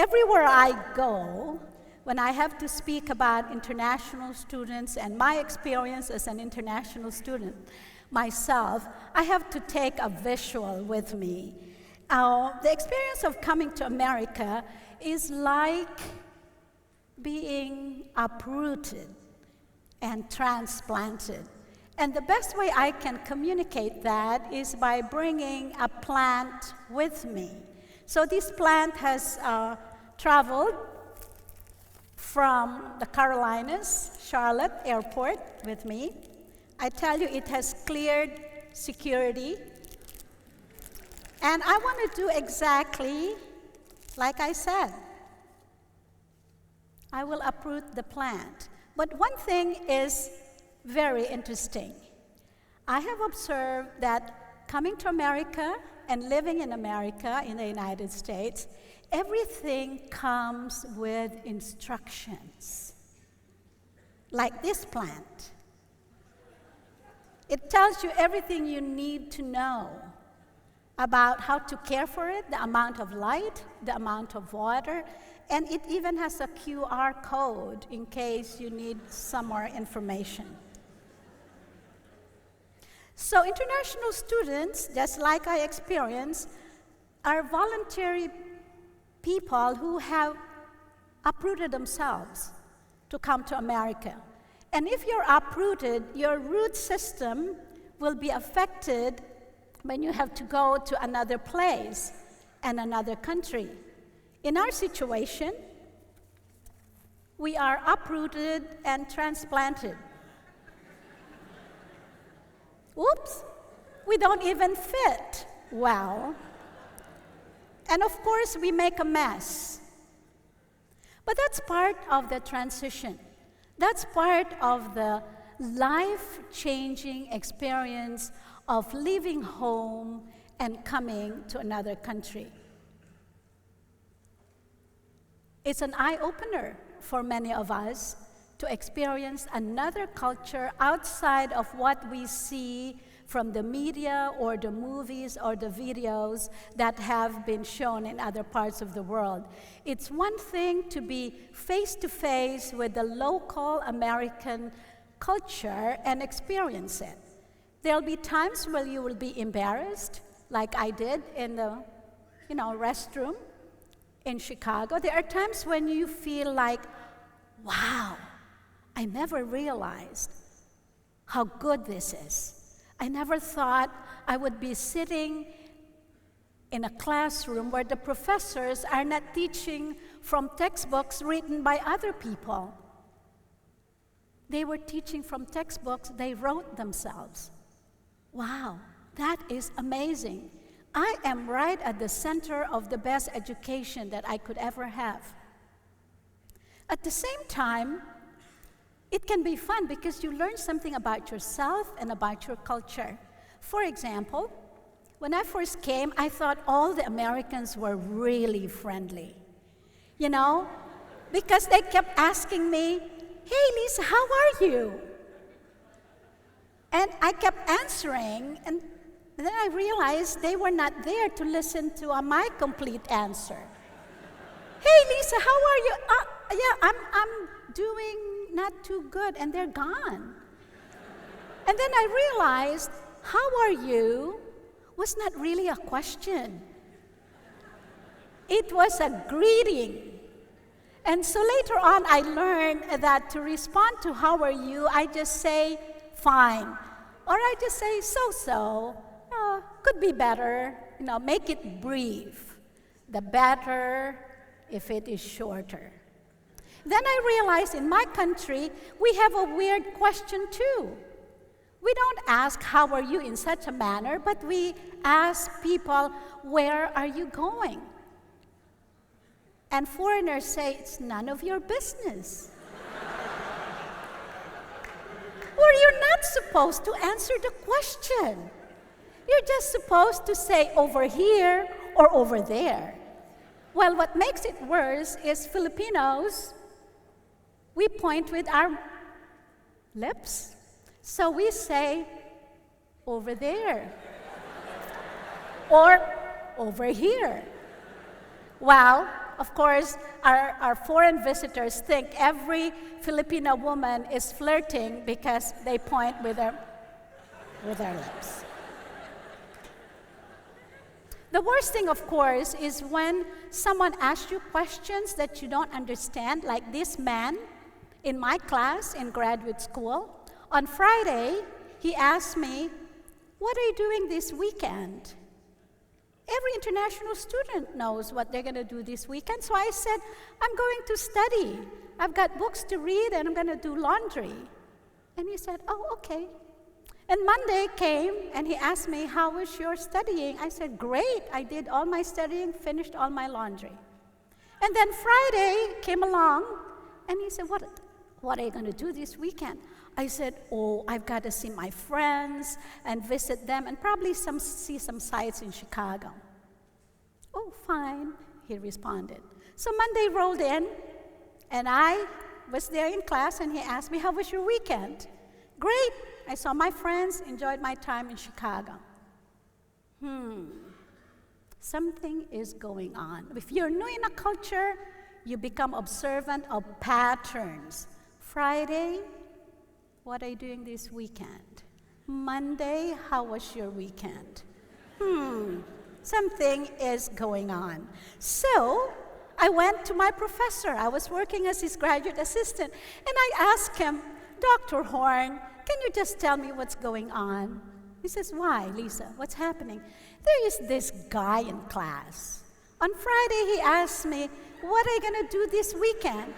everywhere I go, when I have to speak about international students and my experience as an international student myself, I have to take a visual with me. The experience of coming to America is like being uprooted and transplanted. And the best way I can communicate that is by bringing a plant with me. So this plant has traveled from the Carolinas, Charlotte Airport with me. I tell you, it has cleared security. And I want to do exactly like I said. I will uproot the plant. But one thing is very interesting. I have observed that coming to America and living in America, in the United States, everything comes with instructions. Like this plant. It tells you everything you need to know about how to care for it, the amount of light, the amount of water, and it even has a QR code in case you need some more information. So international students, just like I experienced, are voluntary people who have uprooted themselves to come to America. And if you're uprooted, your root system will be affected when you have to go to another place and another country. In our situation, we are uprooted and transplanted. Oops, we don't even fit well. And of course, we make a mess. But that's part of the transition. That's part of the life-changing experience of leaving home and coming to another country. It's an eye-opener for many of us to experience another culture outside of what we see from the media or the movies or the videos that have been shown in other parts of the world. It's one thing to be face-to-face with the local American culture and experience it. There'll be times where you will be embarrassed, like I did in the restroom in Chicago. There are times when you feel like, wow, I never realized how good this is. I never thought I would be sitting in a classroom where the professors are not teaching from textbooks written by other people. They were teaching from textbooks they wrote themselves. Wow, that is amazing. I am right at the center of the best education that I could ever have. At the same time, it can be fun because you learn something about yourself and about your culture. For example, when I first came, I thought all the Americans were really friendly. Because they kept asking me, "Hey, Lisa, how are you?" And I kept answering, and then I realized they were not there to listen to my complete answer. "Hey, Lisa, how are you?" "Yeah, I'm doing not too good," and they're gone. And then I realized, "How are you?" was not really a question. It was a greeting. And so later on, I learned that to respond to "how are you," I just say, "Fine." Or I just say, "So-so." Could be better. Make it brief. The better if it is shorter. Then I realized in my country, we have a weird question too. We don't ask, "How are you?" in such a manner, but we ask people, "Where are you going?" And foreigners say, "It's none of your business." Well, you're not supposed to answer the question. You're just supposed to say "over here" or "over there." Well, what makes it worse is Filipinos, we point with our lips. So we say "over there" or "over here." Well, of course, our foreign visitors think every Filipino woman is flirting because they point with their lips. The worst thing, of course, is when someone asks you questions that you don't understand, like this man in my class in graduate school. On Friday, he asked me, "What are you doing this weekend?" Every international student knows what they're going to do this weekend, so I said, "I'm going to study. I've got books to read, and I'm going to do laundry." And he said, "Oh, okay." And Monday came, and he asked me, "How was your studying?" I said, "Great. I did all my studying, finished all my laundry." And then Friday came along, and he said, What are you going to do this weekend?" I said, "Oh, I've got to see my friends and visit them and probably see some sights in Chicago." "Oh, fine," he responded. So Monday rolled in, and I was there in class, and he asked me, "How was your weekend?" "Great. I saw my friends, enjoyed my time in Chicago." Something is going on. If you're new in a culture, you become observant of patterns. Friday, what are you doing this weekend? Monday, how was your weekend? Something is going on. So I went to my professor. I was working as his graduate assistant, and I asked him, "Dr. Horn, can you just tell me what's going on?" He says, "Why, Lisa? What's happening?" "There is this guy in class. On Friday, he asked me, 'What are you going to do this weekend?'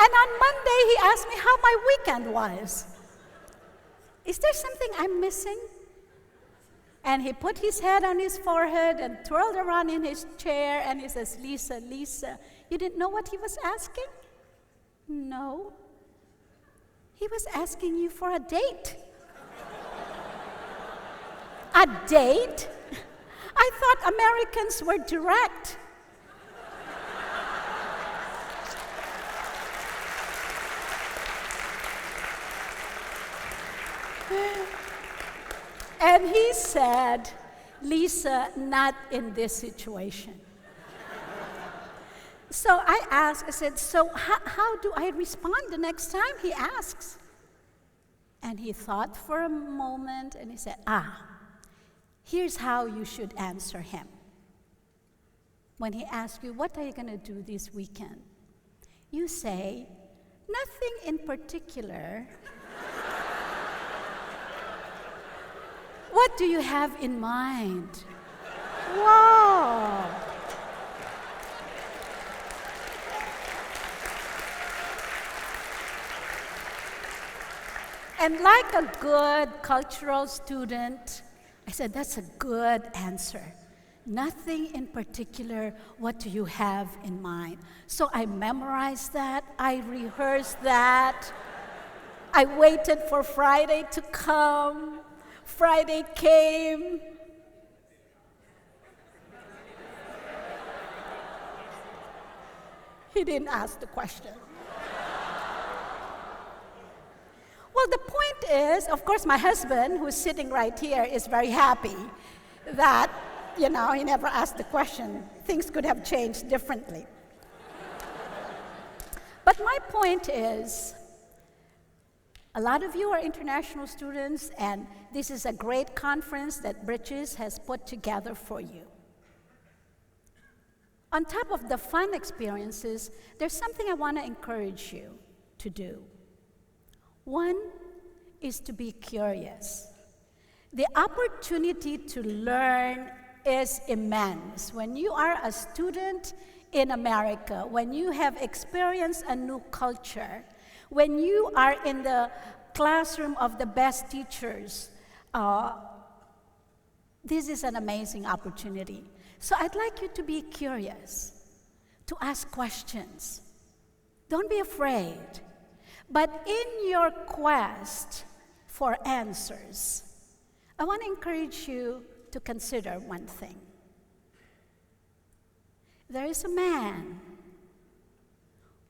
And on Monday, he asked me how my weekend was. Is there something I'm missing?" And he put his head on his forehead and twirled around in his chair, and he says, Lisa, you didn't know what he was asking?" "No. He was asking you for a date." "A date? I thought Americans were direct." And he said, "Lisa, not in this situation." So I said, "So how do I respond the next time he asks?" And he thought for a moment, and he said, "Here's how you should answer him. When he asks you, 'What are you going to do this weekend?' you say, 'Nothing in particular.' What do you have in mind?" Wow. And like a good cultural student, I said, "That's a good answer. Nothing in particular. What do you have in mind?" So I memorized that. I rehearsed that. I waited for Friday to come. Friday came. He didn't ask the question. Well, the point is, of course, my husband, who's sitting right here, is very happy that, he never asked the question. Things could have changed differently. But my point is, a lot of you are international students, and this is a great conference that Bridges has put together for you. On top of the fun experiences, there's something I want to encourage you to do. One is to be curious. The opportunity to learn is immense. When you are a student in America, when you have experienced a new culture, when you are in the classroom of the best teachers, this is an amazing opportunity. So I'd like you to be curious, to ask questions. Don't be afraid. But in your quest for answers, I want to encourage you to consider one thing. There is a man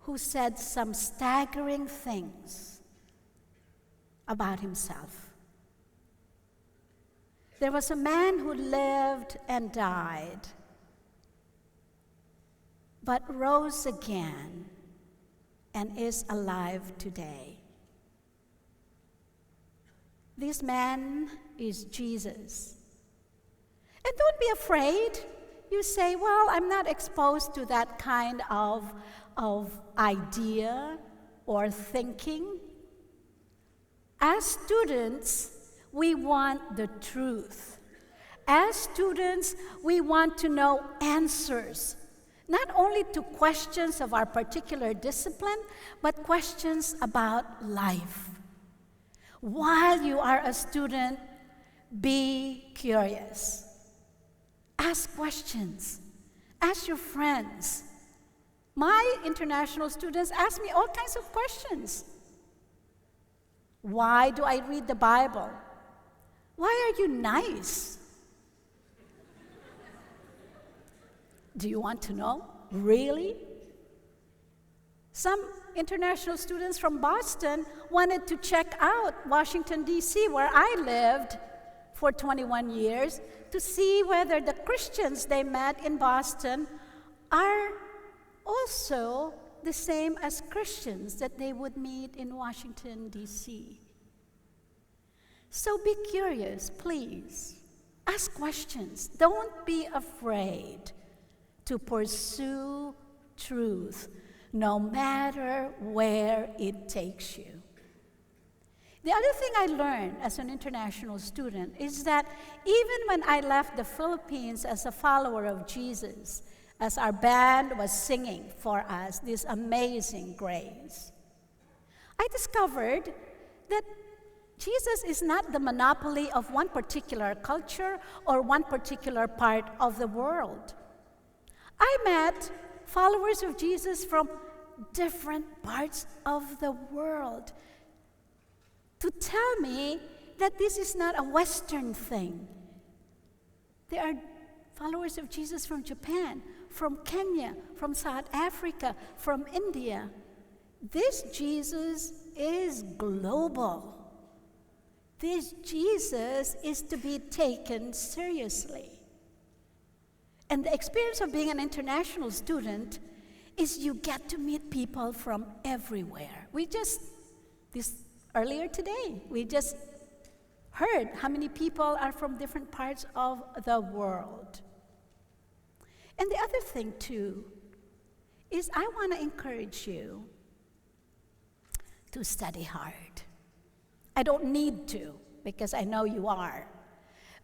who said some staggering things about himself. There was a man who lived and died but rose again and is alive today. This man is Jesus. And don't be afraid. You say, well, I'm not exposed to that kind of idea or thinking. As students, we want the truth. As students, we want to know answers, not only to questions of our particular discipline, but questions about life. While you are a student, be curious. Ask questions. Ask your friends. My international students ask me all kinds of questions. Why do I read the Bible? Why are you nice? Do you want to know? Really? Some international students from Boston wanted to check out Washington, D.C., where I lived for 21 years, to see whether the Christians they met in Boston are also the same as Christians that they would meet in Washington, D.C. So be curious, please. Ask questions. Don't be afraid to pursue truth, no matter where it takes you. The other thing I learned as an international student is that even when I left the Philippines as a follower of Jesus, as our band was singing for us this amazing grace, I discovered that Jesus is not the monopoly of one particular culture or one particular part of the world. I met followers of Jesus from different parts of the world to tell me that this is not a Western thing. There are followers of Jesus from Japan, from Kenya, from South Africa, from India. This Jesus is global. This Jesus is to be taken seriously. And the experience of being an international student is you get to meet people from everywhere. Earlier today, we just heard how many people are from different parts of the world. And the other thing, too, is I want to encourage you to study hard. I don't need to, because I know you are.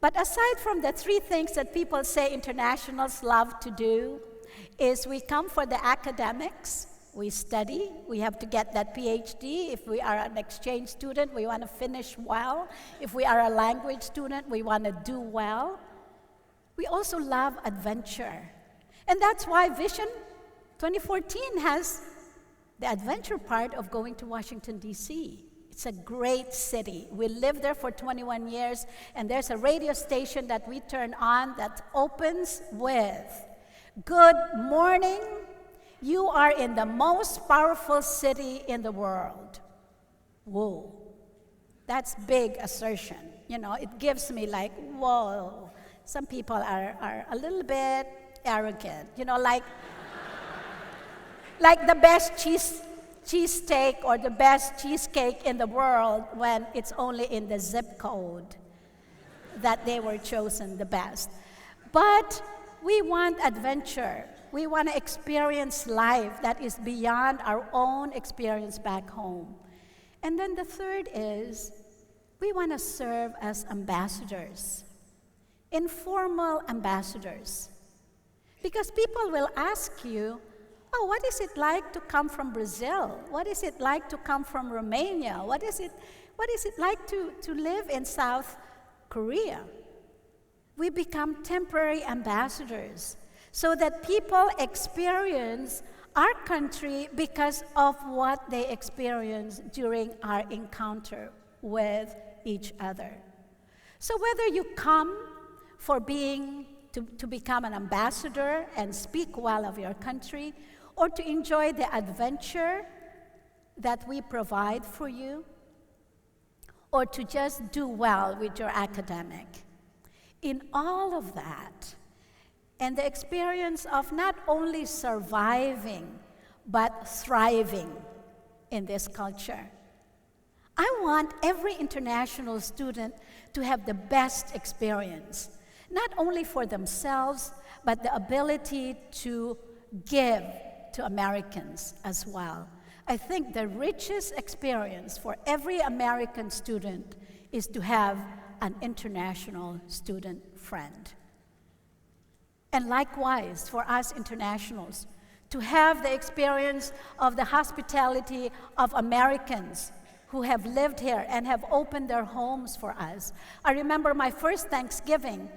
But aside from the three things that people say internationals love to do, is we come for the academics, we study, we have to get that PhD. If we are an exchange student, we want to finish well. If we are a language student, we want to do well. We also love adventure. And that's why Vision 2014 has the adventure part of going to Washington, D.C. It's a great city. We lived there for 21 years, and there's a radio station that we turn on that opens with, "Good morning. You are in the most powerful city in the world." Whoa. That's big assertion. It gives me like, whoa. Some people are a little bit arrogant. Like the best cheesesteak or the best cheesecake in the world when it's only in the zip code that they were chosen the best. But we want adventure. We want to experience life that is beyond our own experience back home. And then the third is we want to serve as ambassadors, informal ambassadors. Because people will ask you, oh, what is it like to come from Brazil? What is it like to come from Romania? What is it like to live in South Korea? We become temporary ambassadors so that people experience our country because of what they experience during our encounter with each other. So whether you come for to become an ambassador and speak well of your country, or to enjoy the adventure that we provide for you, or to just do well with your academic, in all of that, and the experience of not only surviving, but thriving in this culture. I want every international student to have the best experience, not only for themselves, but the ability to give to Americans as well. I think the richest experience for every American student is to have an international student friend. And likewise, for us internationals, to have the experience of the hospitality of Americans who have lived here and have opened their homes for us. I remember my first Thanksgiving,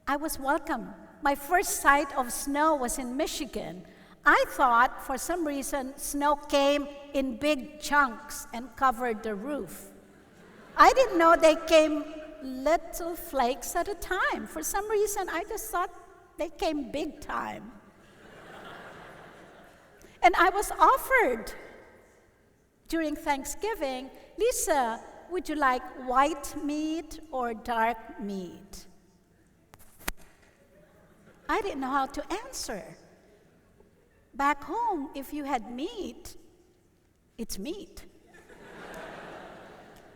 I was welcome. My first sight of snow was in Michigan. I thought, for some reason, snow came in big chunks and covered the roof. I didn't know they came little flakes at a time. For some reason, I just thought they came big time. And I was offered during Thanksgiving, Lisa, would you like white meat or dark meat? I didn't know how to answer. Back home, if you had meat, it's meat.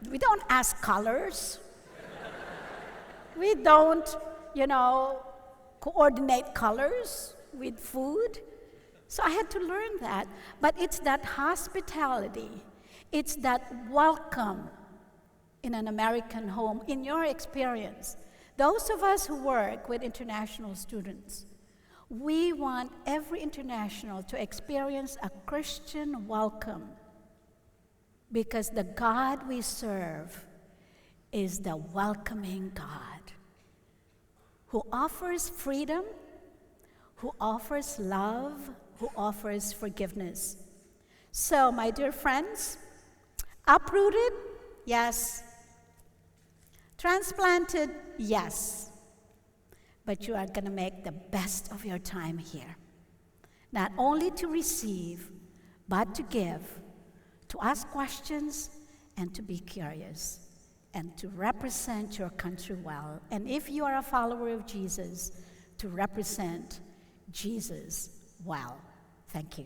We don't ask colors. We don't, coordinate colors with food. So I had to learn that. But it's that hospitality, it's that welcome in an American home, in your experience. Those of us who work with international students, we want every international to experience a Christian welcome, because the God we serve is the welcoming God who offers freedom, who offers love, who offers forgiveness. So, my dear friends, uprooted, yes. Transplanted, yes. But you are going to make the best of your time here. Not only to receive, but to give, to ask questions, and to be curious, and to represent your country well. And if you are a follower of Jesus, to represent Jesus well. Thank you.